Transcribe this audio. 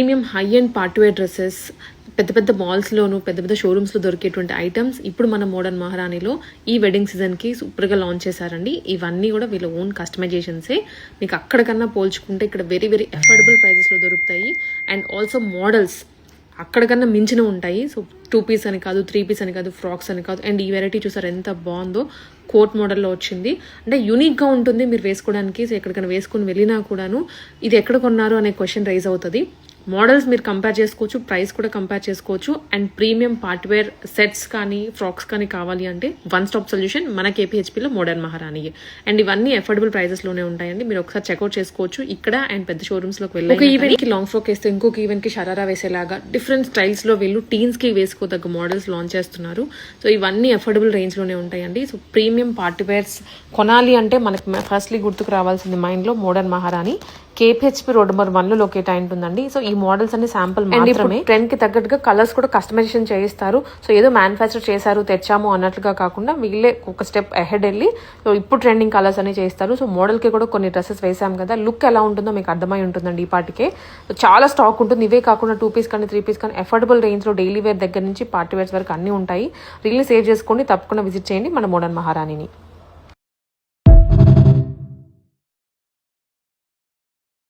Premium high and party wear dresses పెద్ద పెద్ద మాల్స్లోను పెద్ద పెద్ద షోరూమ్స్లో దొరికేటువంటి ఐటమ్స్ ఇప్పుడు మన మోడర్న్ మహారాణిలో ఈ వెడ్డింగ్ సీజన్కి సూపర్గా లాంచ్ చేశారండి. ఇవన్నీ కూడా వీళ్ళ ఓన్ కస్టమైజేషన్సే. మీకు అక్కడికన్నా పోల్చుకుంటే ఇక్కడ వెరీ వెరీ అఫోర్డబుల్ ప్రైజెస్లో దొరుకుతాయి. అండ్ ఆల్సో మోడల్స్ అక్కడికన్నా మించిన ఉంటాయి. సో 2 పీస్ అని కాదు, 3 పీస్ అని కాదు, ఫ్రాక్స్ అని కాదు. అండ్ ఈ వెరైటీ చూసారు ఎంత బాగుందో, కోట్ మోడల్లో వచ్చింది. అంటే యూనిక్గా ఉంటుంది మీరు వేసుకోవడానికి. సో ఎక్కడికైనా వేసుకుని వెళ్ళినా కూడాను ఇది ఎక్కడ కొన్నారు అనే క్వశ్చన్ రైజ్ అవుతుంది. మోడల్స్ మీరు కంపేర్ చేసుకోవచ్చు, ప్రైస్ కూడా కంపేర్ చేసుకోవచ్చు. అండ్ ప్రీమియం పార్ట్వేర్ సెట్స్ కానీ ఫ్రాక్స్ కానీ కావాలి అంటే వన్ స్టాప్ సొల్యూషన్ మన కేపీహెచ్పీలో మోడర్న్ మహారాణి. అండ్ ఇవన్నీ అఫోర్డబుల్ ప్రైజెస్లోనే ఉంటాయండి. మీరు ఒకసారి చెక్అవుట్ చేసుకోవచ్చు ఇక్కడ అండ్ పెద్ద షోరూమ్స్లోకి వెళ్ళి. ఒక ఈవెంట్కి లాంగ్ ఫ్రాక్ వేస్తే ఇంకొక ఈవెంట్కి షరారా వేసేలాగా డిఫరెంట్ స్టైల్స్లో వీళ్ళు టీన్స్కి వేసుకోదగ్గ మోడల్స్ లాంచ్ చేస్తున్నారు. సో ఇవన్నీ అఫోర్డబుల్ రేంజ్లోనే ఉంటాయండి. సో ప్రీమియం పార్టీవేర్స్ కొనాలి అంటే మనకి ఫస్ట్లీ గుర్తుకు రావాల్సింది మైండ్లో మోడర్న్ మహారాణి. కేపీహెచ్పీ రోడ్ నెంబర్ 1లో లొకేట్ అయి ఉంటుందండి. సో ఈ మోడల్స్ అన్ని శాంపుల్ మాత్రమే. ట్రెండ్ కి తగ్గట్టుగా కలర్స్ కూడా కస్టమైజేషన్ చేయిస్తారు. సో ఏదో మ్యానుఫ్యాక్చర్ చేశారు తెచ్చాము అన్నట్లుగా కాకుండా వీళ్ళే ఒక స్టెప్ అహెడ్ వెళ్ళి సో ఇప్పుడు ట్రెండింగ్ కలర్స్ అని చేస్తారు. సో మోడల్ కి కూడా కొన్ని డ్రెస్సెస్ వేసాం కదా, లుక్ ఎలా ఉంటుందో మీకు అర్థమై ఉంటుందండి ఈ పాటికే. సో చాలా స్టాక్ ఉంటుంది. ఇవే కాకుండా 2 పీస్ కానీ 3 పీస్ కానీ అఫోర్డబుల్ రేంజ్ లో డైలీ వేర్ దగ్గర నుంచి పార్టీ వేర్స్ వరకు అన్ని ఉంటాయి. రీల్ని సేవ్ చేసుకోండి, తప్పకుండా విజిట్ చేయండి మన మోడర్న్ మహారాణిని.